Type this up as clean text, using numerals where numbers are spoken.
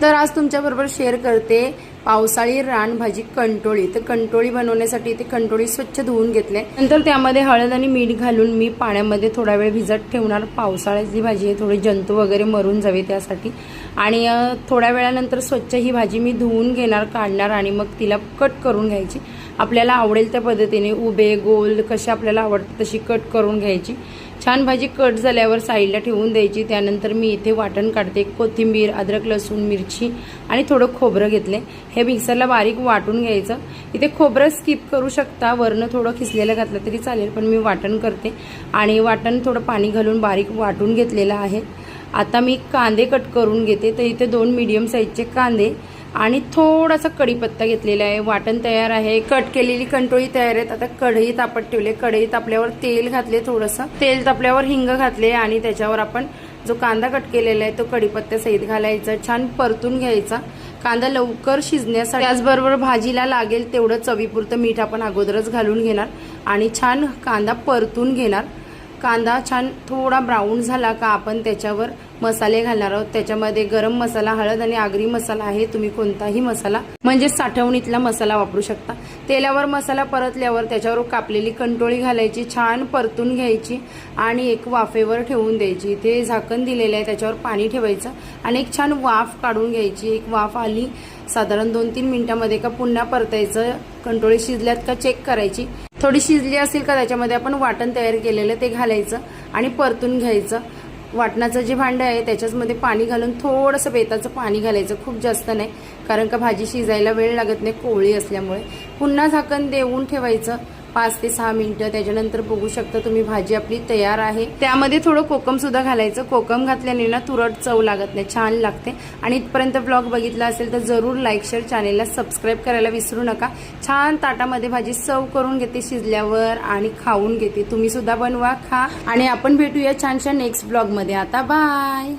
तर आज तुमच्याबरोबर शेअर करते पावसाळी रानभाजी कंटोळी। तर कंटोळी बनवण्यासाठी ते कंटोळी स्वच्छ धुवून घेतले, नंतर त्यामध्ये हळद आणि मीठ घालून मी पाण्यामध्ये थोडा वेळ भिजत ठेवणार। पावसाळ्याची भाजी आहे, थोडे जंतू वगैरे मरून जावे त्यासाठी। आणि थोड्या वेळानंतर स्वच्छ ही भाजी मी धुवून घेणार, काढणार आणि मग तिला कट करून घ्यायची। आपल्याला आवडेल त्या पद्धतीने उभे गोल कशी आपल्याला आवडते तशी कट करून घ्यायची। छान भाजी कट झाल्यावर साईडला ठेवून द्यायची। त्यानंतर मी इथे वाटण काढते, कोथिंबीर, अद्रक, लसूण, मिरची आणि थोडं खोबरं घेतले। हे मिक्सरला बारीक वाटून घ्यायचं। इथे खोबरं स्किप करू शकता, वरनं थोडं खिसलेलं घातलं तरी चालेल, पण मी वाटण करते आणि वाटण थोडं पाणी घालून बारीक वाटून घेतलेलं आहे। आता मी कांदे कट करून घेते। तर इथे 2 मीडियम साईजचे कांदे आणि थोडासा कढीपत्ता घेतलेला आहे। वाटण तयार आहे, कट केलेली कंटोळी तयार आहेत। आता कढई तापत ठेवले, कढई तापल्यावर तेल घातले, थोडंसं तेल तापल्यावर हिंग घातले आणि त्याच्यावर आपण जो कांदा कट केलेला आहे तो कढीपत्ता सहित घालायचा, छान परतून घ्यायचा। कांदा लवकर शिजण्यासाठी, त्याचबरोबर भाजीला लागेल तेवढं चवीपुरतं मीठ आपण अगोदरच घालून घेणार आणि छान कांदा परतून घेणार। कांदा छान थोडा ब्राऊन झाला का आपण त्याच्यावर मसाले घालणार आहोत। त्याच्यामध्ये गरम मसाला, हळद आणि आगरी मसाला आहे, तुम्ही कोणताही मसाला म्हणजे साठवणीतला मसाला वापरू शकता। तेलावर मसाला परतल्यावर त्याच्यावर कापलेली कंटोळी घालायची, छान परतून घ्यायची आणि एक वाफेवर ठेवून द्यायची। इथे झाकण दिलेलं आहे, त्याच्यावर पाणी ठेवायचं आणि एक छान वाफ काढून घ्यायची। एक वाफ आली साधारण 2-3 मिनिटांमध्ये का पुन्हा परतायचं। कंटोळी शिजल्यात का चेक करायची, थोडी शिजली असेल का त्याच्यामध्ये आपण वाटण तयार केलेलं ते घालायचं आणि परतून घ्यायचं। वाटणाचं जे भांडं आहे त्याच्यामध्ये पाणी घालून थोडंसं बेताचं पाणी घालायचं, खूप जास्त नाही, कारण का भाजी शिजायला वेळ लागत नाही कोवळी असल्यामुळे। पुन्हा झाकण देऊन ठेवायचं 5 ते 6 मिनिटं। त्याच्यानंतर बघू शकता तुम्ही भाजी आपली तयार आहे। त्यामध्ये थोडं कोकम सुद्धा घालायचं, कोकम घातल्याने ना तुरट चव लागत नाही, छान लागते। आणि इथपर्यंत ब्लॉग बघितला असेल तर जरूर लाईक, शेअर, चॅनेलला सबस्क्राईब करायला विसरू नका। छान ताटामध्ये भाजी सर्व करून घेते शिजल्यावर आणि खाऊन घेते। तुम्ही सुद्धा बनवा, खा आणि आपण भेटूया छानशा नेक्स्ट ब्लॉगमध्ये। आता बाय।